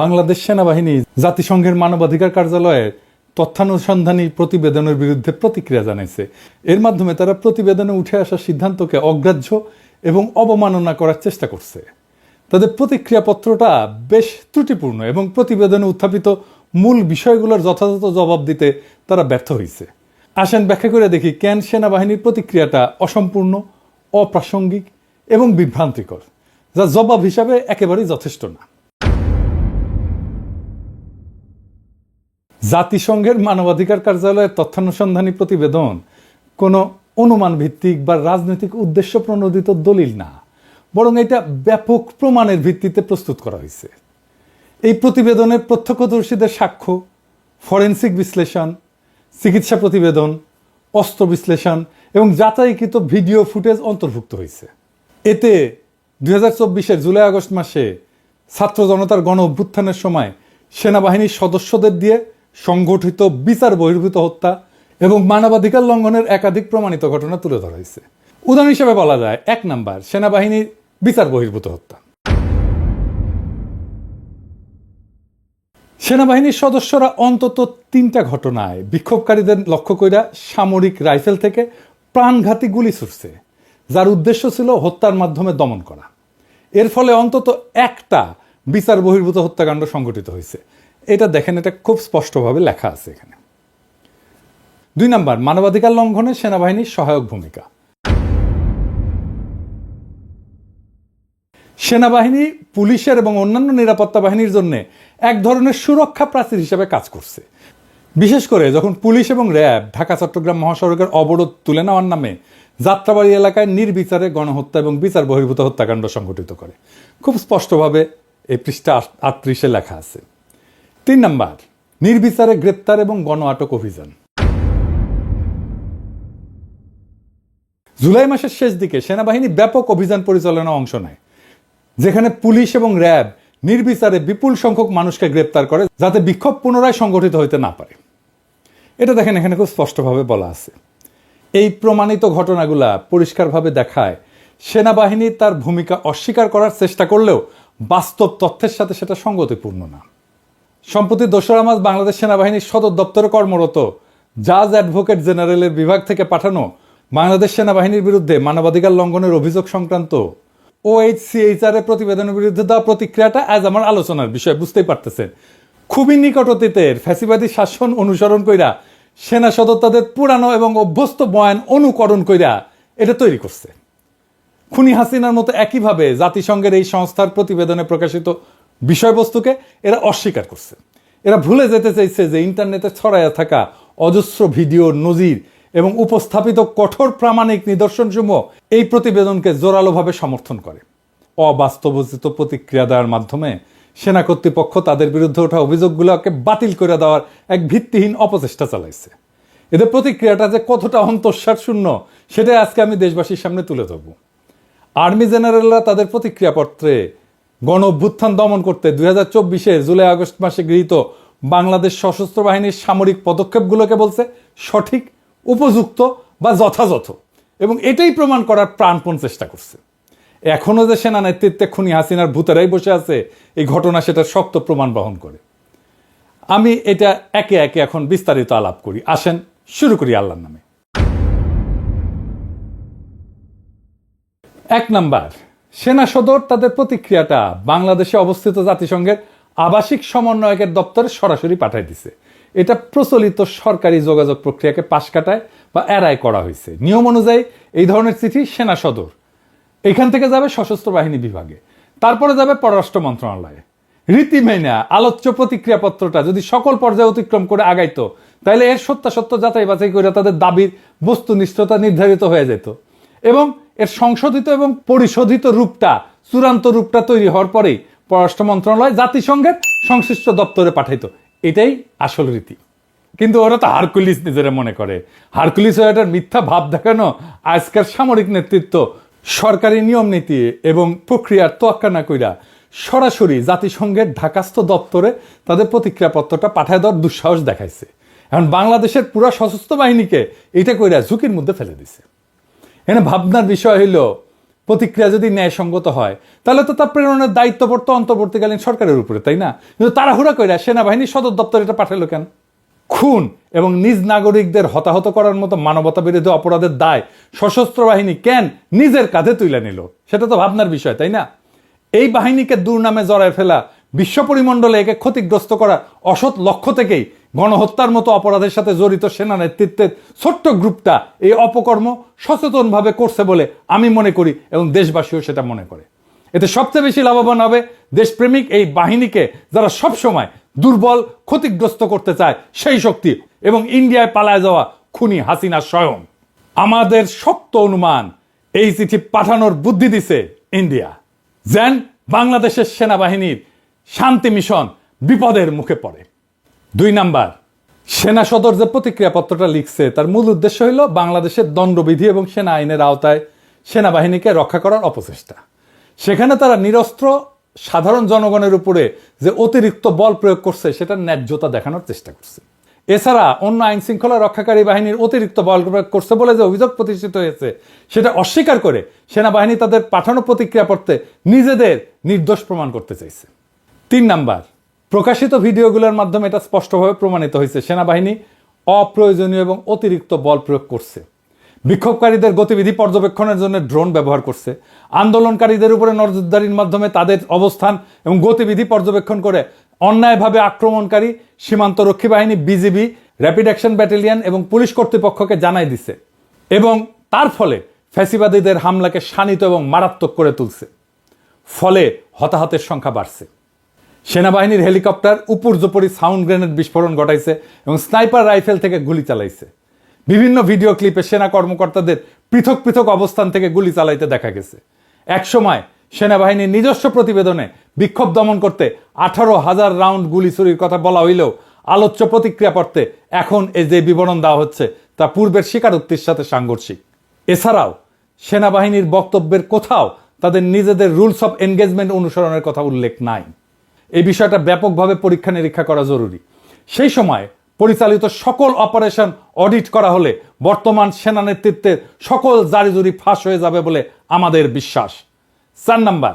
বাংলাদেশ সেনাবাহিনী জাতিসংঘের মানবাধিকার কার্যালয়ের তথ্যানুসন্ধানী প্রতিবেদনের বিরুদ্ধে প্রতিক্রিয়া জানাইছে। এর মাধ্যমে তারা প্রতিবেদনে উঠে আসা সিদ্ধান্তকে অগ্রাহ্য এবং অবমাননা করার চেষ্টা করছে। তাদের প্রতিক্রিয়াপত্রটা বেশ ত্রুটিপূর্ণ এবং প্রতিবেদনে উত্থাপিত মূল বিষয়গুলোর যথাযথ জবাব দিতে তারা ব্যর্থ হয়েছে। আসেন ব্যাখ্যা করে দেখি কেন সেনাবাহিনীর প্রতিক্রিয়াটা অসম্পূর্ণ, অপ্রাসঙ্গিক এবং বিভ্রান্তিকর, যা জবাব হিসাবে একেবারেই যথেষ্ট না। জাতিসংঘের মানবাধিকার কার্যালয়ের তথ্যানুসন্ধানী প্রতিবেদন কোনো অনুমান ভিত্তিক বা রাজনৈতিক উদ্দেশ্য প্রণোদিত দলিল না, বরং এটা ব্যাপক প্রমাণের ভিত্তিতে প্রস্তুত করা হয়েছে। এই প্রতিবেদনের প্রত্যক্ষদর্শীদের সাক্ষ্য, ফরেনসিক বিশ্লেষণ, চিকিৎসা প্রতিবেদন, অস্ত্র বিশ্লেষণ এবং যাচাইকৃত ভিডিও ফুটেজ অন্তর্ভুক্ত হয়েছে। এতে 2024-এর জুলাই আগস্ট মাসে ছাত্র জনতার গণ অভ্যুত্থানের সময় সেনাবাহিনীর সদস্যদের দিয়ে সংগঠিত বিচার বহির্ভূত হত্যা এবং মানবাধিকার লঙ্ঘনের একাধিক প্রমাণিত ঘটনা তুলে ধরা হয়েছে। উদাহরণ হিসেবে বলা যায়, 1 নাম্বার, সেনাবাহিনীর বিচার বহির্ভূত হত্যা। সেনাবাহিনীর সদস্যরা অন্তত 3টা ঘটনায় বিক্ষোভকারীদের লক্ষ্য কইরা সামরিক রাইফেল থেকে প্রাণঘাতী গুলি ছুড়ছে, যার উদ্দেশ্য ছিল হত্যার মাধ্যমে দমন করা। এর ফলে অন্তত একটা বিচার বহির্ভূত হত্যাকাণ্ড সংঘটিত হয়েছে। এটা দেখেন, এটা খুব স্পষ্টভাবে লেখা আছে এখানে। 2 নাম্বার, মানবাধিকার লঙ্ঘনে সেনাবাহিনীর সহায়ক ভূমিকা। সেনাবাহিনী পুলিশের এবং অন্যান্য নিরাপত্তা বাহিনীর জন্য এক ধরনের সুরক্ষা প্রাচীর হিসেবে কাজ করছে। বিশেষ করে যখন পুলিশ এবং র্যাব ঢাকা চট্টগ্রাম মহাসড়কের অবরোধ তুলে নেওয়ার নামে যাত্রাবাড়ি এলাকায় নির্বিচারে গণহত্যা এবং বিচার বহির্ভূত হত্যাকাণ্ড সংঘটিত করে। খুব স্পষ্টভাবে এই পৃষ্ঠা 38-এ লেখা আছে। 3 নাম্বার, নির্বিচারে গ্রেপ্তার এবং গণ আটক অভিযান। জুলাই মাসের শেষ দিকে সেনাবাহিনী ব্যাপক অভিযান পরিচালনায় অংশ নেয়, যেখানে পুলিশ এবং র্যাব নির্বিচারে বিপুল সংখ্যক মানুষকে গ্রেপ্তার করে, যাতে বিক্ষোভ পুনরায় সংগঠিত হইতে না পারে। এটা দেখেন, এখানে খুব স্পষ্টভাবে বলা আছে। এই প্রমাণিত ঘটনাগুলা পরিষ্কারভাবে দেখায় সেনাবাহিনী তার ভূমিকা অস্বীকার করার চেষ্টা করলেও বাস্তব তথ্যের সাথে সেটা সঙ্গতিপূর্ণ না। সম্প্রতি 2রা মার্চ বাংলাদেশ সেনাবাহিনীর সদর দপ্তরে কর্মরত জাজ অ্যাডভোকেট জেনারেলের বিভাগ থেকে পাঠানো বাংলাদেশ সেনাবাহিনীর বিরুদ্ধে মানবাধিকার লঙ্ঘনের অভিযোগ সংক্রান্ত OHCHR এর প্রতিবেদনের বিরুদ্ধে দেওয়া প্রতিক্রিয়াটা আজ আমার আলোচনার বিষয়, বুঝতেই পারতেছেন। খুবই নিকট অতীতের ফ্যাসিবাদী শাসন অনুসরণ কইরা সেনা সদর তাদের পুরানো এবং অভ্যস্ত বয়ান অনুকরণ কইরা এটা তৈরি করছে। খুনি হাসিনার মতো একইভাবে জাতিসংঘের এই সংস্থার প্রতিবেদনে প্রকাশিত বিষয়বস্তুকে এরা অস্বীকার করছে। এরা ভুলে যেতে চাইছে যে ইন্টারনেটে ছড়াইয়া থাকা অজস্র ভিডিও, নজির এবং উপস্থাপিত কঠোর প্রামাণিক নিদর্শনসমূহ এই প্রতিবেদনকে জোরালোভাবে সমর্থন করে। অবাস্তবোচিত প্রতিক্রিয়া দেওয়ার মাধ্যমে সেনা কর্তৃপক্ষ তাদের বিরুদ্ধে ওঠা অভিযোগগুলোকে বাতিল করে দেওয়ার এক ভিত্তিহীন অপচেষ্টা চালাইছে। এদের প্রতিক্রিয়াটা যে কতটা অন্তঃসার শূন্য সেটাই আজকে আমি দেশবাসীর সামনে তুলে ধরব। আর্মি জেনারেলরা তাদের প্রতিক্রিয়াপত্রে গণ অভ্যুত্থান দমন করতে 2024-এর জুলাই আগস্ট মাসে গৃহীত বাংলাদেশ সশস্ত্র বাহিনীর সামরিক পদক্ষেপগুলোকে বলছে সঠিক, উপযুক্ত বা যথাযথ, এবং এটাই প্রমাণ করার প্রাণপণ চেষ্টা করছে। এখনো যে সেনা নেতৃত্বে খুনি হাসিনার ভূতেরাই বসে আছে, এই ঘটনা সেটা শক্ত প্রমাণ বহন করে। আমি এটা একে একে এখন বিস্তারিত আলাপ করি। আসেন শুরু করি আল্লাহর নামে। 1 নাম্বার, সেনা সদর তাদের প্রতিক্রিয়াটা বাংলাদেশে অবস্থিত জাতিসংঘের আবাসিক সমন্বয়কের দপ্তরে সরাসরি পাঠাই দিছে। এটা প্রচলিত সরকারি যোগাযোগ প্রক্রিয়াকে পাশ কাটায় বা এড়ায় করা হয়েছে। নিয়ম অনুযায়ী এই ধরনের চিঠি সেনা সদর, এখান থেকে যাবে সশস্ত্র বাহিনী বিভাগে, তারপরে যাবে পররাষ্ট্র মন্ত্রণালয়ে। রীতি মেনে আলোচ্য প্রতিক্রিয়াপত্রটা যদি সকল পর্যায়ে অতিক্রম করে আগাইতো, তাহলে এর সত্যাসত্য যাচাই বাছাই করে তাদের দাবির বস্তুনিষ্ঠতা নির্ধারিত হয়ে যেত এবং এর সংশোধিত এবং পরিশোধিত রূপটা, চূড়ান্ত রূপটা তৈরি হওয়ার পরেই পররাষ্ট্র মন্ত্রণালয় জাতিসংঘের সংশ্লিষ্ট দপ্তরে পাঠাইতো। এটাই আসল রীতি। কিন্তু ওরা তো হারকুলিস নিজেরা মনে করে। হারকুলিস হয়ে এটার মিথ্যা ভাব দেখানো আজকের সামরিক নেতৃত্ব সরকারি নিয়ম নীতি এবং প্রক্রিয়ার তোয়াক্কা না কইরা সরাসরি জাতিসংঘের ঢাকাস্থ দপ্তরে তাদের প্রতিক্রিয়াপত্রটা পাঠায় দেওয়ার দুঃসাহস দেখাইছে। এখন বাংলাদেশের পুরো সশস্ত্র বাহিনীকে এটা কইরা ঝুঁকির মধ্যে ফেলে দিছে। এখানে ভাবনার বিষয় হইল প্রতিক্রিয়া যদি ন্যায়সঙ্গত হয় তাহলে তো তার প্রেরণের দায়িত্ব পড়তো অন্তর্বর্তীকালীন সরকারের উপরে, তাই না? কিন্তু তাড়াহুড়া কইরা সেনাবাহিনী সদর দপ্তর এটা পাঠালো কেন? খুন এবং নিজ নাগরিকদের হতাহত করার মতো মানবতা বিরোধী অপরাধের দায় সশস্ত্র বাহিনী কেন নিজের কাঁধে তুলে নিল, সেটা তো ভাবনার বিষয়, তাই না? এই বাহিনীকে দুর্নামে জড়ায় ফেলা, বিশ্ব পরিমণ্ডলে একে ক্ষতিগ্রস্ত করা অসৎ লক্ষ্য থেকেই গণহত্যার মতো অপরাধের সাথে জড়িত সেনা নেতৃত্বের ছোট্ট গ্রুপটা এই অপকর্ম সচেতনভাবে করছে বলে আমি মনে করি এবং দেশবাসীও সেটা মনে করে। এতে সবচেয়ে বেশি লাভবান হবে দেশপ্রেমিক এই বাহিনীকে, যারা সবসময় দুর্বল, ক্ষতিগ্রস্ত করতে চায় সেই শক্তি, এবং ইন্ডিয়ায় পালায় যাওয়া খুনি হাসিনা স্বয়ং। আমাদের শক্ত অনুমান এই চিঠি পাঠানোর বুদ্ধি দিছে ইন্ডিয়া, যেন বাংলাদেশের সেনাবাহিনীর শান্তি মিশন বিপদের মুখে পড়ে। 2 নাম্বার, সেনা সদর যে প্রতিক্রিয়াপত্রটা লিখছে তার মূল উদ্দেশ্য হইল বাংলাদেশের দণ্ডবিধি এবং সেনা আইনের আওতায় সেনাবাহিনীকে রক্ষা করার অপচেষ্টা। সেখানে তারা নিরস্ত্র সাধারণ জনগণের উপরে যে অতিরিক্ত বল প্রয়োগ করছে সেটার ন্যায্যতা দেখানোর চেষ্টা করছে। এছাড়া অন্য আইন শৃঙ্খলা রক্ষাকারী বাহিনীর অতিরিক্ত বল প্রয়োগ করছে বলে যে অভিযোগ প্রতিষ্ঠিত হয়েছে সেটা অস্বীকার করে সেনাবাহিনী তাদের পাঠানো প্রতিক্রিয়াপত্রে নিজেদের নির্দোষ প্রমাণ করতে চাইছে। 3 নাম্বার, প্রকাশিত ভিডিওগুলোর মাধ্যমে এটা স্পষ্টভাবে প্রমাণিত হয়েছে সেনাবাহিনী অপ্রয়োজনীয় এবং অতিরিক্ত বল প্রয়োগ করছে। বিক্ষোভকারীদের গতিবিধি পর্যবেক্ষণের জন্য ড্রোন ব্যবহার করছে, আন্দোলনকারীদের উপরে নজরদারির মাধ্যমে তাদের অবস্থান এবং গতিবিধি পর্যবেক্ষণ করে অন্যায়ভাবে আক্রমণকারী সীমান্তরক্ষী বাহিনী, বিজিবি, র্যাপিড অ্যাকশন ব্যাটালিয়ন এবং পুলিশ কর্তৃপক্ষকে জানাই দিছে, এবং তার ফলে ফ্যাসিবাদীদের হামলাকে শানিত এবং মারাত্মক করে তুলছে। ফলে হতাহতের সংখ্যা বাড়ছে। সেনাবাহিনীর হেলিকপ্টার উপর্যুপরি সাউন্ড গ্রেনেড বিস্ফোরণ ঘটাইছে এবং স্নাইপার রাইফেল থেকে গুলি চালাইছে। বিভিন্ন ভিডিও ক্লিপে সেনা কর্মকর্তাদের পৃথক পৃথক অবস্থান থেকে গুলি চালাইতে দেখা গেছে। একসময় সেনাবাহিনীর নিজস্ব প্রতিবেদনে বিক্ষোভ দমন করতে 18,000 রাউন্ড গুলি চুরির কথা বলা হইলেও আলোচ্য প্রতিক্রিয়াপত্রে এখন এই যে বিবরণ দেওয়া হচ্ছে তা পূর্বের স্বীকারোক্তির সাথে সাংঘর্ষিক। এছাড়াও সেনাবাহিনীর বক্তব্যের কোথাও তাদের নিজেদের রুলস অফ এনগেজমেন্ট অনুসরণের কথা উল্লেখ নাই। এই বিষয়টা ব্যাপকভাবে পরীক্ষা নিরীক্ষা করা জরুরি। সেই সময় পরিচালিত সকল অপারেশন অডিট করা হলে বর্তমান সেনা নেতৃত্বের সকল জারিজুরি ফাঁস হয়ে যাবে বলে আমাদের বিশ্বাস। 4 নাম্বার,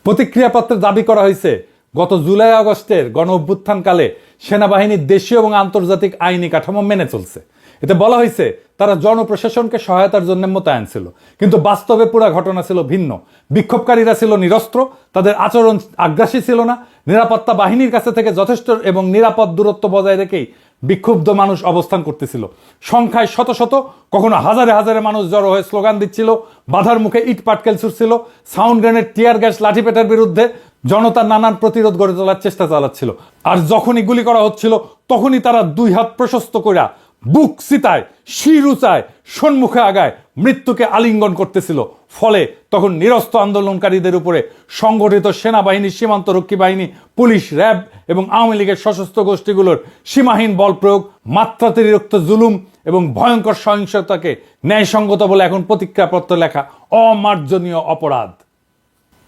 প্রতিক্রিয়াপত্রে দাবি করা হয়েছে গত জুলাই আগস্টের গণ অভ্যুত্থানকালে সেনাবাহিনীর দেশীয় এবং আন্তর্জাতিক আইনি কাঠামো মেনে চলছে। এতে বলা হয়েছে তারা জনপ্রশাসনকে সহায়তার জন্য মোতায়েন ছিল, কিন্তু বাস্তবে পুরো ঘটনা ছিল ভিন্ন। বিক্ষোভকারীরা ছিল নিরস্ত্র, তাদের আচরণ আগ্রাসী ছিল না, নিরাপত্তা বাহিনীর কাছে থেকে যথেষ্ট এবং নিরাপদ দূরত্ব বজায় রেখেই বিক্ষুব্ধ মানুষ অবস্থান করতেছিল। সংখ্যায় শত শত, কখনো হাজারে হাজারে মানুষ জড়ো হয়ে স্লোগান দিচ্ছিল, বাধার মুখে ইট পাটকেল ছুটছিল, সাউন্ড গ্রেনেড, টিয়ার গ্যাস, লাঠিপেটার বিরুদ্ধে জনতা নানান প্রতিরোধ গড়ে তোলার চেষ্টা চালাচ্ছিল। আর যখনই গুলি করা হচ্ছিল তখনই তারা 2 হাত প্রশস্ত কইরা বুক চিতায়, শির উঁচায়, সম্মুখে আগায় মৃত্যুকে আলিঙ্গন করতেছিল। ফলে তখন নিরস্ত্র আন্দোলনকারীদের উপরে সংগঠিত সেনাবাহিনী, সীমান্তরক্ষী বাহিনী, পুলিশ, র্যাব এবং আওয়ামী লীগের সশস্ত্র গোষ্ঠীগুলোর সীমাহীন বল প্রয়োগ, মাত্রাতিরিক্ত জুলুম এবং ভয়ঙ্কর সহিংসতাকে ন্যায়সঙ্গত বলে এখন প্রতিক্রিয়াপত্র লেখা অমার্জনীয় অপরাধ।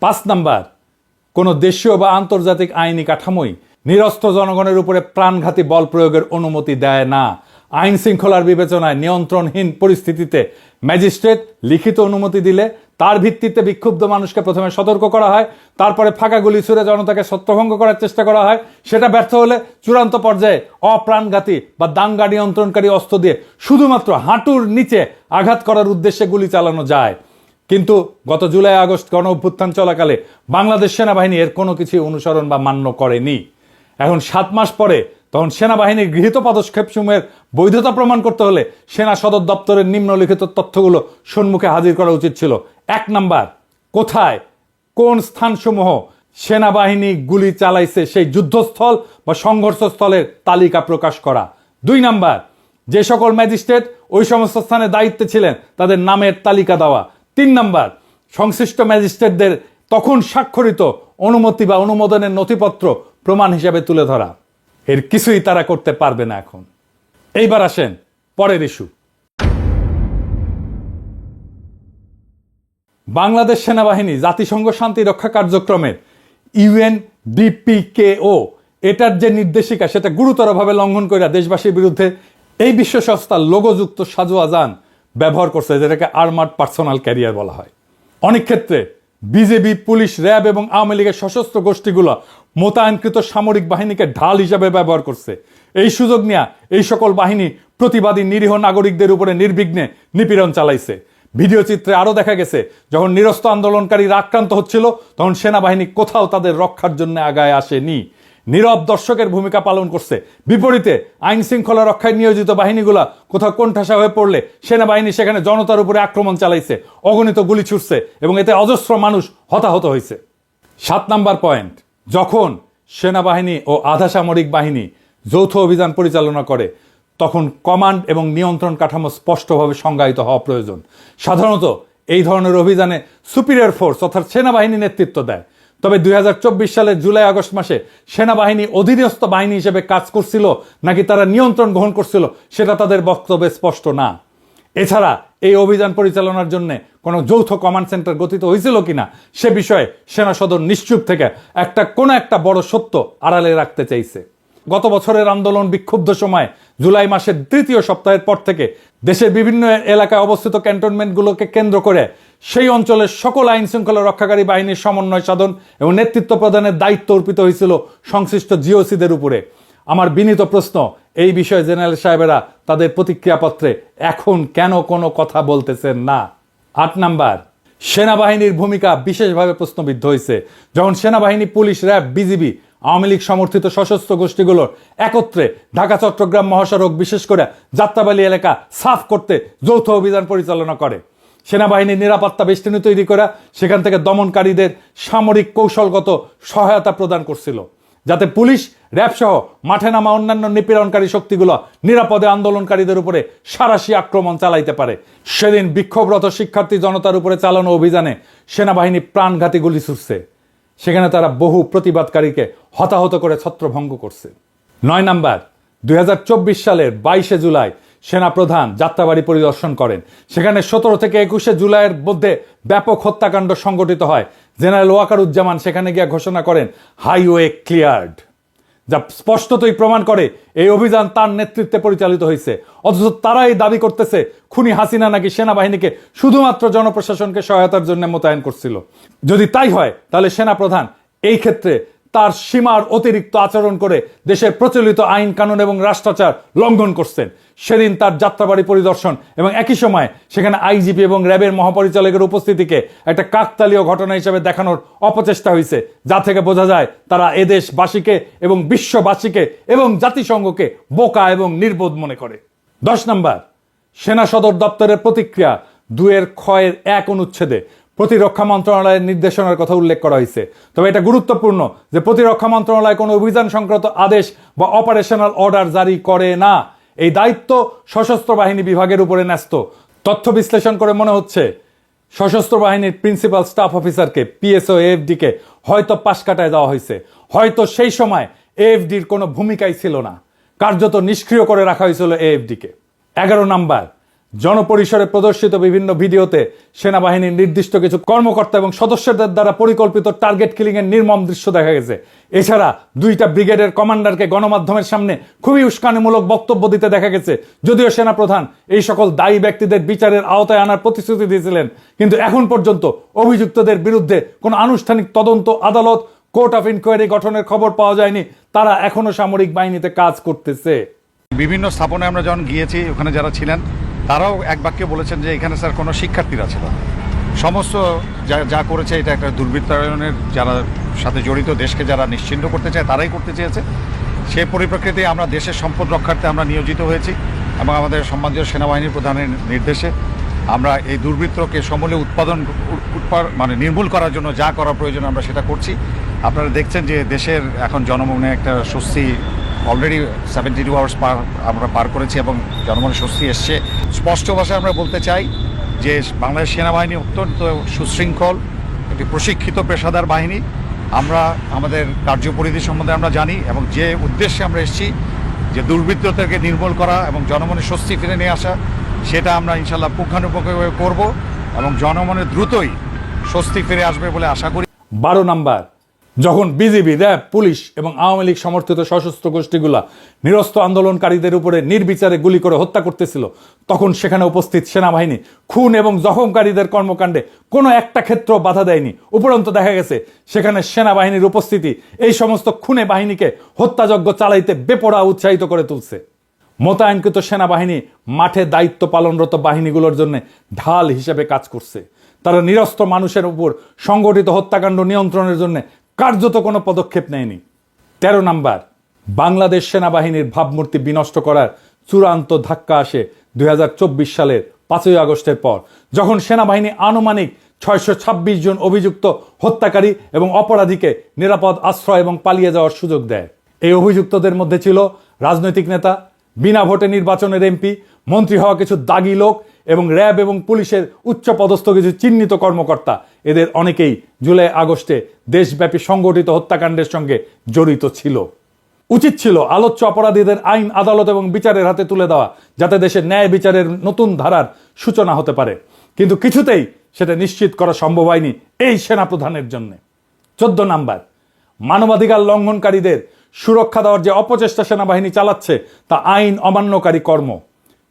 5 নাম্বার, কোনো দেশীয় বা আন্তর্জাতিক আইনি কাঠামোই নিরস্ত্র জনগণের উপরে প্রাণঘাতী বল প্রয়োগের অনুমতি দেয় না। আইন শৃঙ্খলার বিবেচনায় নিয়ন্ত্রণহীন পরিস্থিতিতে ম্যাজিস্ট্রেট লিখিত অনুমতি দিলে তার ভিত্তিতে বিক্ষুব্ধ মানুষকে প্রথমে সতর্ক করা হয়, তারপরে ফাঁকা গুলি ছুড়ে জনতাকে ছত্রভঙ্গ করার চেষ্টা করা হয়। সেটা ব্যর্থ হলে চূড়ান্ত পর্যায়ে অপ্রাণঘাতী বা দাঙ্গা নিয়ন্ত্রণকারী অস্ত্র দিয়ে শুধুমাত্র হাঁটুর নিচে আঘাত করার উদ্দেশ্যে গুলি চালানো যায়। কিন্তু গত জুলাই আগস্ট গণ অভ্যুত্থান চলাকালে বাংলাদেশ সেনাবাহিনী এর কোনো কিছু অনুসরণ বা মান্য করেনি। এখন 7 মাস পরে তখন সেনাবাহিনীর গৃহীত পদক্ষেপসমূহের বৈধতা প্রমাণ করতে হলে সেনা সদর দপ্তরের নিম্নলিখিত তথ্যগুলো সম্মুখে হাজির করা উচিত ছিল। 1 নাম্বার, কোথায় কোন স্থানসমূহ সেনাবাহিনী গুলি চালাইছে সেই যুদ্ধস্থল বা সংঘর্ষস্থলের তালিকা প্রকাশ করা। 2 নাম্বার, যে সকল ম্যাজিস্ট্রেট ওই সমস্ত স্থানে দায়িত্বে ছিলেন তাদের নামের তালিকা দেওয়া। 3 নাম্বার, সংশ্লিষ্ট ম্যাজিস্ট্রেটদের তখন স্বাক্ষরিত অনুমতি বা অনুমোদনের নথিপত্র প্রমাণ হিসাবে তুলে ধরা। এর কিছুই তারা করতে পারবে না এখন। এইবার আসেন পরের ইস্যু। বাংলাদেশ সেনাবাহিনী জাতিসংঘ শান্তি রক্ষা কার্যক্রমের UNDPKO এটার যে নির্দেশিকা সেটা গুরুতরভাবে লঙ্ঘন করে দেশবাসীর বিরুদ্ধে এই বিশ্ব সংস্থার লোগোযুক্ত সাজোয়া যান ব্যবহার করছে, যেটাকে আর্মার্ড পার্সোনাল ক্যারিয়ার বলা হয়। অনেক ক্ষেত্রে বিজেপি, পুলিশ, র্যাব এবং আওয়ামী লীগের সশস্ত্র গোষ্ঠীগুলো মোতায়েনকৃত সামরিক বাহিনীকে ঢাল হিসাবে ব্যবহার করছে। এই সুযোগ নিয়ে এই সকল বাহিনী প্রতিবাদী নিরীহ নাগরিকদের উপরে নির্বিঘ্নে নিপীড়ন চালাইছে। ভিডিও চিত্রে আরো দেখা গেছে, যখন নিরস্ত আন্দোলনকারীরা আক্রান্ত হচ্ছিল তখন সেনাবাহিনী কোথাও তাদের রক্ষার জন্য আগায় আসেনি, নীরব দর্শকের ভূমিকা পালন করছে। বিপরীতে আইন শৃঙ্খলা রক্ষায় নিয়োজিত বাহিনীগুলা কোথাও কোণঠাসা হয়ে পড়লে সেনাবাহিনী সেখানে জনতার উপরে আক্রমণ চালাইছে, অগণিত গুলি ছুটছে এবং এতে অজস্র মানুষ হতাহত হয়েছে। 7 নাম্বার পয়েন্ট, যখন সেনাবাহিনী ও আধা সামরিক বাহিনী যৌথ অভিযান পরিচালনা করে তখন কমান্ড এবং নিয়ন্ত্রণ কাঠামো স্পষ্টভাবে সংজ্ঞায়িত হওয়া প্রয়োজন। সাধারণত এই ধরনের অভিযানে সুপিরিয়র ফোর্স অর্থাৎ সেনাবাহিনী নেতৃত্ব দেয়। তবে 2024 সালের জুলাই আগস্ট মাসে সেনাবাহিনী অধীনস্থ বাহিনী হিসেবে কাজ করছিল নাকি তারা নিয়ন্ত্রণ গ্রহণ করছিল সেটা তাদের বক্তব্যে স্পষ্ট না। এছাড়া এই অভিযান পরিচালনার জন্য কোনো যৌথ কমান্ড সেন্টার গঠিত হয়েছিল কিনা সে বিষয়ে সেনা সদর নিশ্চুপ থেকে কোনো একটা বড় সত্য আড়ালে রাখতে চাইছে। গত বছরের আন্দোলন বিক্ষুব্ধ সময় জুলাই মাসের 3য় সপ্তাহের পর থেকে দেশের বিভিন্ন এলাকায় অবস্থিত ক্যান্টনমেন্টগুলোকে কেন্দ্র করে সেই অঞ্চলের সকল আইন শৃঙ্খলা রক্ষাকারী বাহিনীর সমন্বয় সাধন এবং নেতৃত্ব প্রদানের দায়িত্ব অর্পিত হয়েছিল সংশ্লিষ্ট জিওসিদের উপরে। আমার বিনীত প্রশ্ন, এই বিষয়ে জেনারেল সাহেবেরা তাদের প্রতিক্রিয়াপত্রে এখন কেন কোনো কথা বলতেছেন না? 8 নাম্বার, সেনাবাহিনীর ভূমিকা বিশেষভাবে প্রশ্নবিদ্ধ হয়েছে। যখন সেনাবাহিনী, police, RAB, BGB, Awami League সমর্থিত সশস্ত্র গোষ্ঠীগুলোর একত্রে ঢাকা চট্টগ্রাম মহাসড়ক বিশেষ করে যাত্রাবাড়ি এলাকা সাফ করতে যৌথ অভিযান পরিচালনা করে, সেনাবাহিনীর নিরাপত্তা বেষ্টনী তৈরি করা সেখান থেকে দমনকারীদের সামরিক কৌশলগত সহায়তা প্রদান করছিল, যাতে পুলিশ, র্যাব সহ মাঠে নামা অন্যান্য নিপীড়নকারী শক্তিগুলো নিরাপদে আন্দোলনকারীদের উপরে সাঁড়াশি আক্রমণ চালাইতে পারে। সেদিন বিক্ষোভরত শিক্ষার্থী জনতার উপরে চালানো অভিযানে সেনাবাহিনী প্রাণঘাতী গুলি ছুড়ছে, সেখানে তারা বহু প্রতিবাদকারীকে হতাহত করে ছত্রভঙ্গ করছে। 9 নাম্বার, 2024 সালের 22 জুলাই সেনাপ্রধান যাত্রাবাড়ি পরিদর্শন করেন। সেখানে 17 থেকে 21 জুলাইয়ের মধ্যে ব্যাপক হত্যাকাণ্ড সংঘটিত হয়। জেনারেল ওয়াকারুজ্জামান সেখানে গিয়ে ঘোষণা করেন হাইওয়ে ক্লিয়ার্ড, যা স্পষ্টতই প্রমাণ করে এই অভিযান তার নেতৃত্বে পরিচালিত হয়েছে। অথচ তারাই দাবি করতেছে খুনি হাসিনা নাকি সেনাবাহিনীকে শুধুমাত্র জনপ্রশাসনকে সহায়তার জন্য মোতায়েন করছিল। যদি তাই হয় তাহলে সেনাপ্রধান এই ক্ষেত্রে তার সীমার অতিরিক্ত আচরণ করে দেশের প্রচলিত আইন কানুন এবং রাষ্ট্রাচার লঙ্ঘন করছেন। সেদিন তার যাত্রাবাড়ি পরিদর্শন এবং একই সময় সেখানে আইজিপি এবং র্যাবের মহাপরিচালকের উপস্থিতিকে একটা কাকতালীয় ঘটনা হিসেবে দেখানোর অপচেষ্টা হয়েছে, যা থেকে বোঝা যায় তারা এদেশবাসীকে এবং বিশ্ববাসীকে এবং জাতিসংঘকে বোকা এবং নির্বোধ মনে করে। 10 নাম্বার, সেনা সদর দপ্তরের প্রতিক্রিয়া 2(খ)(1) অনুচ্ছেদে প্রতিরক্ষা মন্ত্রণালয়ের নির্দেশনার কথা উল্লেখ করা হয়েছে। তবে এটা গুরুত্বপূর্ণ যে প্রতিরক্ষা মন্ত্রণালয় কোনো অভিযান সংক্রান্ত আদেশ বা অপারেশনাল অর্ডার জারি করে না। এই দায়িত্ব সশস্ত্র বাহিনী বিভাগের উপরে ন্যস্ত। তথ্য বিশ্লেষণ করে মনে হচ্ছে সশস্ত্র বাহিনীর প্রিন্সিপাল স্টাফ অফিসারকে, পিএসও, এএফডিকে হয়তো পাশ কাটায় দেওয়া হয়েছে। হয়তো সেই সময় এএফডির কোনো ভূমিকাই ছিল না, কার্যত নিষ্ক্রিয় করে রাখা হয়েছিল এএফডিকে। 11 নাম্বার, জনপরিসরে প্রদর্শিত বিভিন্ন ভিডিওতে সেনাবাহিনীর নির্দিষ্ট কিছু কর্মকর্তা এবং সদস্যদের দ্বারা পরিকল্পিত টার্গেট কিলিং এর নির্মম দৃশ্য দেখা গেছে। এছাড়া 2টা ব্রিগেডের কমান্ডারকে গণমাধ্যমের সামনে খুবই উস্কানিমূলক বক্তব্য দিতে দেখা গেছে। যদিও সেনাপ্রধান এই সকল দায়ী ব্যক্তিদের বিচারের আওতায় আনার প্রতিশ্রুতি দিয়েছিলেন, কিন্তু এখন পর্যন্ত অভিযুক্তদের বিরুদ্ধে কোনো আনুষ্ঠানিক তদন্ত, আদালত, কোর্ট অফ ইনকোয়ারি গঠনের খবর পাওয়া যায়নি। তারা এখনো সামরিক বাহিনীতে কাজ করতেছে। বিভিন্ন স্থাপনায় আমরা যখন গিয়েছি, ওখানে যারা ছিলেন তারাও এক বাক্যে বলেছেন যে এখানে স্যার কোনো শিক্ষার্থীরা ছিল, সমস্ত যা করেছে এটা একটা দুর্বৃত্তায়নের যারা সাথে জড়িত, দেশকে যারা নিশ্চিহ্ন করতে চায় তারাই করতে চেয়েছে। সেই পরিপ্রেক্ষিতে আমরা দেশের সম্পদ রক্ষার্থে আমরা নিয়োজিত হয়েছি এবং আমাদের সম্মানীয় সেনাবাহিনীর প্রধানের নির্দেশে আমরা এই দুর্বৃত্তকে সমূলে নির্মূল করার জন্য যা করা প্রয়োজন আমরা সেটা করছি। আপনারা দেখছেন যে দেশের এখন জনমনে একটা স্বস্তি, অলরেডি 72 আওয়ার্স আমরা পার করেছি এবং জনমনে স্বস্তি এসছে। স্পষ্ট ভাষায় আমরা বলতে চাই যে বাংলাদেশ সেনাবাহিনী অত্যন্ত সুশৃঙ্খল একটি প্রশিক্ষিত পেশাদার বাহিনী। আমরা আমাদের কার্যপরিধি সম্বন্ধে আমরা জানি এবং যে উদ্দেশ্যে আমরা এসেছি যে দুর্বৃত্ততাকে নির্মূল করা এবং জনমনে স্বস্তি ফিরে নিয়ে আসা, সেটা আমরা ইনশাল্লাহ পুঙ্খানুপুঙ্খভাবে করব এবং জনমনে দ্রুতই স্বস্তি ফিরে আসবে বলে আশা করি। 12 নাম্বার, যখন বিজিবি, র্যাব, পুলিশ এবং আওয়ামী লীগ সমর্থিত সশস্ত্র গোষ্ঠীগুলা নিরস্ত্র আন্দোলনকারীদের উপরে নির্বিচারে গুলি করে হত্যা করতেছিল, তখন সেখানে উপস্থিত সেনাবাহিনী খুন এবং জখমকারীদের কর্মকাণ্ডে কোনো একটা ক্ষেত্র বাধা দেয়নি। উপরন্তু দেখা গেছে সেখানে সেনাবাহিনীর উপস্থিতি এই সমস্ত খুনে বাহিনীকে হত্যাযজ্ঞ চালাইতে বেপরোয়া উৎসাহিত করে তুলছে। মোতায়েনকৃত সেনাবাহিনী মাঠে দায়িত্ব পালনরত বাহিনীগুলোর জন্য ঢাল হিসেবে কাজ করছে। তারা নিরস্ত্র মানুষের উপর সংগঠিত হত্যাকাণ্ড নিয়ন্ত্রণের জন্য কার্যত কোনো পদক্ষেপ নেয়নি। 13 নাম্বার, বাংলাদেশ সেনাবাহিনীর ভাবমূর্তি বিনষ্ট করার চূড়ান্ত ধাক্কা আসে 2024 সালের 5ই আগস্টের পর, যখন সেনাবাহিনী আনুমানিক 626 জন অভিযুক্ত হত্যাকারী এবং অপরাধীকে নিরাপদ আশ্রয় এবং পালিয়ে যাওয়ার সুযোগ দেয়। এই অভিযুক্তদের মধ্যে ছিল রাজনৈতিক নেতা, বিনা ভোটে নির্বাচনের এমপি, মন্ত্রী হওয়া কিছু দাগি লোক এবং র্যাব এবং পুলিশের উচ্চপদস্থ কিছু চিহ্নিত কর্মকর্তা। এদের অনেকেই জুলাই আগস্টে দেশব্যাপী সংগঠিত হত্যাকাণ্ডের সঙ্গে জড়িত ছিল। উচিত ছিল আলোচ্য অপরাধীদের আইন, আদালত এবং বিচারের হাতে তুলে দেওয়া, যাতে দেশে ন্যায় বিচারের নতুন ধারার সূচনা হতে পারে, কিন্তু কিছুতেই সেটা নিশ্চিত করা সম্ভব হয়নি এই সেনাপ্রধানের জন্য। 14 নাম্বার, মানবাধিকার লঙ্ঘনকারীদের সুরক্ষা দেওয়ার যে অপচেষ্টা সেনাবাহিনী চালাচ্ছে তা আইন অমান্যকারী কর্ম,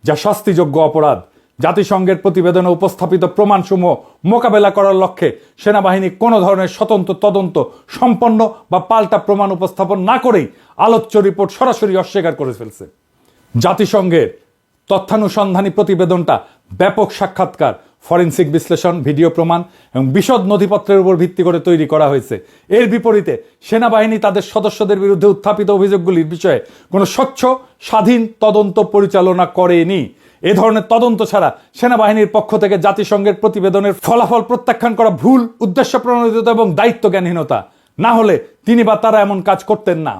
যা শাস্তিযোগ্য অপরাধ। জাতিসংঘের প্রতিবেদনে উপস্থাপিত প্রমাণসমূহ মোকাবেলা করার লক্ষ্যে সেনাবাহিনী কোনো ধরনের স্বতন্ত্র তদন্ত সম্পন্ন বা পাল্টা প্রমাণ উপস্থাপন না করেই আলোচ্য রিপোর্ট সরাসরি অস্বীকার করে ফেলছে। জাতিসংঘের তথ্যানুসন্ধানী প্রতিবেদনটা ব্যাপক সাক্ষাৎকার, ফরেনসিক বিশ্লেষণ, ভিডিও প্রমাণ এবং বিশদ নথিপত্রের উপর ভিত্তি করে তৈরি করা হয়েছে। এর বিপরীতে সেনাবাহিনী তাদের সদস্যদের বিরুদ্ধে উত্থাপিত অভিযোগগুলির বিষয়ে কোনো স্বচ্ছ স্বাধীন তদন্ত পরিচালনা করেনি। এ ধরনের তদন্ত ছাড়া সেনাবাহিনীর পক্ষ থেকে জাতিসংঘের প্রতিবেদনের ফলাফল প্রত্যাখ্যান করা ভুল, উদ্দেশ্য প্রণোদিত এবং দায়িত্বজ্ঞানহীনতা। না হলে তিনি বা তারা এমন কাজ করতেন না।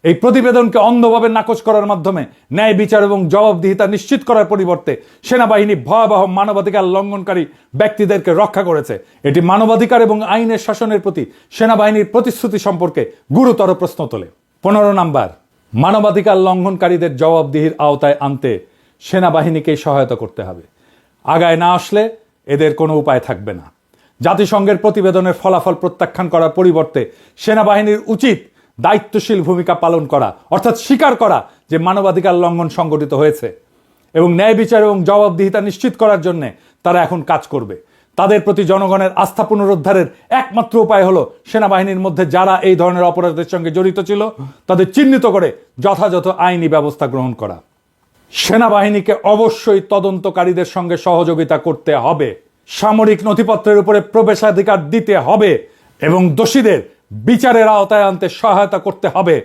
এই প্রতিবেদনকে অন্ধভাবে নাকচ করার মাধ্যমে ন্যায় বিচার এবং জবাবদিহিতা নিশ্চিত করার পরিবর্তে সেনাবাহিনী ভয়াবহ মানবাধিকার লঙ্ঘনকারী ব্যক্তিদেরকে রক্ষা করেছে। এটি মানবাধিকার এবং আইনের শাসনের প্রতি সেনাবাহিনীর প্রতিশ্রুতি সম্পর্কে গুরুতর প্রশ্ন তোলে। 15 নাম্বার, মানবাধিকার লঙ্ঘনকারীদের জবাবদিহির আওতায় আনতে সেনাবাহিনীকেই সহায়তা করতে হবে। আগায় না আসলে এদের কোনো উপায় থাকবে না। জাতিসংঘের প্রতিবেদনের ফলাফল প্রত্যাখ্যান করার পরিবর্তে সেনাবাহিনীর উচিত দায়িত্বশীল ভূমিকা পালন করা, অর্থাৎ স্বীকার করা যে মানবাধিকার লঙ্ঘন সংগঠিত হয়েছে এবং ন্যায় বিচার এবং জবাবদিহিতা নিশ্চিত করার জন্য তারা এখন কাজ করবে। তাদের প্রতি জনগণের আস্থা পুনরুদ্ধারের একমাত্র উপায় হলো সেনাবাহিনীর মধ্যে যারা এই ধরনের অপরাধের সঙ্গে জড়িত ছিল তাদের চিহ্নিত করে যথাযথ আইনি ব্যবস্থা গ্রহণ করা। সেনাবাহিনীকে অবশ্যই তদন্তকারীদের সঙ্গে সহযোগিতা করতে হবে, সামরিক নথিপত্রের উপরে প্রবেশাধিকার দিতে হবে এবং দোষীদের বিচারের আওতায় আনতে সহায়তা করতে হবে।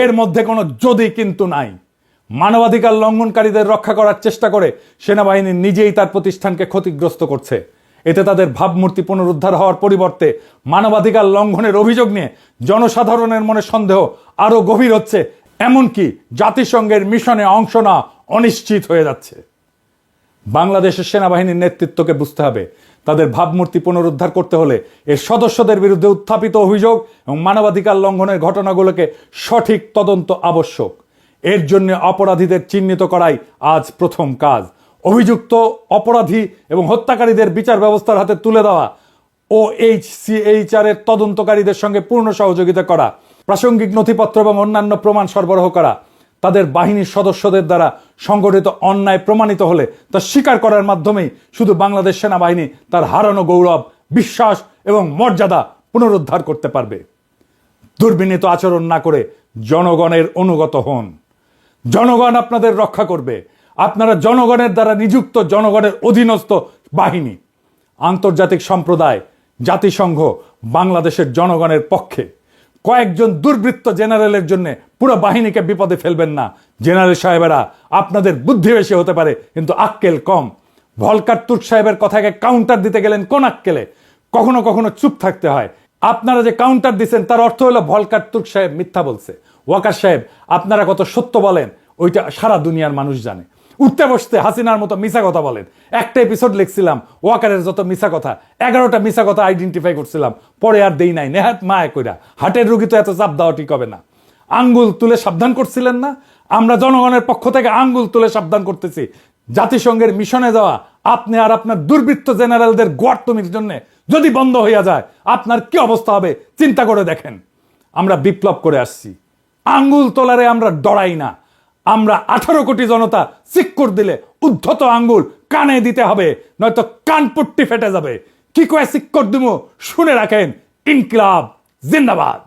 এর মধ্যে কোনো যদি কিন্তু নাই। মানবাধিকার লঙ্ঘনকারীদের রক্ষা করার চেষ্টা করে সেনাবাহিনী নিজেই তার প্রতিষ্ঠানকে ক্ষতিগ্রস্ত করছে। এতে তাদের ভাবমূর্তি পুনরুদ্ধার হওয়ার পরিবর্তে মানবাধিকার লঙ্ঘনের অভিযোগ নিয়ে জনসাধারণের মনে সন্দেহ আরো গভীর হচ্ছে, এমনকি জাতিসংঘের মিশনে অংশ নেওয়া অনিশ্চিত হয়ে যাচ্ছে। বাংলাদেশের সেনাবাহিনীর নেতৃত্বকে বুঝতে হবে, তাদের ভাবমূর্তি পুনরুদ্ধার করতে হলে এর সদস্যদের বিরুদ্ধে উত্থাপিত অভিযোগ এবং মানবাধিকার লঙ্ঘনের ঘটনাগুলোকে সঠিক তদন্ত আবশ্যক। এর জন্য অপরাধীদের চিহ্নিত করাই আজ প্রথম কাজ। অভিযুক্ত অপরাধী এবং হত্যাকারীদের বিচার ব্যবস্থার হাতে তুলে দেওয়া, OHCHR এর তদন্তকারীদের সঙ্গে পূর্ণ সহযোগিতা করা, প্রাসঙ্গিক নথিপত্র এবং অন্যান্য প্রমাণ সরবরাহ করা, তাদের বাহিনীর সদস্যদের দ্বারা সংগঠিত অন্যায় প্রমাণিত হলে তা স্বীকার করার মাধ্যমেই শুধু বাংলাদেশ সেনাবাহিনী তার হারানো গৌরব, বিশ্বাস এবং মর্যাদা পুনরুদ্ধার করতে পারবে। দুর্বিনীত আচরণ না করে জনগণের অনুগত হন। জনগণ আপনাদের রক্ষা করবে। আপনারা জনগণের দ্বারা নিযুক্ত, জনগণের অধীনস্থ বাহিনী। আন্তর্জাতিক সম্প্রদায়, জাতিসংঘ বাংলাদেশের জনগণের পক্ষে। কয়েকজন দুর্বৃত্ত জেনারেলের জন্য পুরো বাহিনীকে বিপদে ফেলবেন না। জেনারেল সাহেবেরা, আপনাদের বুদ্ধি বেশি হতে পারে কিন্তু আক্কেল কম। ভলকার তুর্ক সাহেবের কথাকে কাউন্টার দিতে গেলেন কোন আক্কেলে? কখনো কখনো চুপ থাকতে হয়। আপনারা যে কাউন্টার দিচ্ছেন তার অর্থ হলো ভলকার তুর্ক সাহেব মিথ্যা বলছে। ওয়াকার সাহেব, আপনারা কত সত্য বলেন ওইটা সারা দুনিয়ার মানুষ জানে। উঠতে বসতে হাসিনার মতো মিছা কথা বলেন। একটা এপিসোড লিখছিলাম ওয়াকারের যত মিছা কথা, 11টা মিছা কথা আইডেন্টিফাই করছিলাম, পরে আর দেই নাই। নেহাত মায় কইরা, হাটের রুগী তো এত চাপ দেওয়া ঠিক হবে না। আঙ্গুল তুলে সাবধান করছিলেন না? আমরা জনগণের পক্ষ থেকে আঙ্গুল তুলে সাবধান করতেছি। জাতিসংঘের মিশনে যাওয়া আপনি আর আপনার দুর্বৃত্ত জেনারেলদের গোয়ার্তমির জন্য যদি বন্ধ হইয়া যায় আপনার কি অবস্থা হবে চিন্তা করে দেখেন। আমরা বিপ্লব করে আসছি, আঙ্গুল তোলারে আমরা ডরাই না। আমরা 18 কোটি জনতা সিক্কুর দিলে উদ্ধত আঙ্গুল কানে দিতে হবে, নয়তো কানপুট্টি ফেটে যাবে। কি কয়ে সিক্কর দিমু শুনে রাখেন। ইনকিলাব জিন্দাবাদ।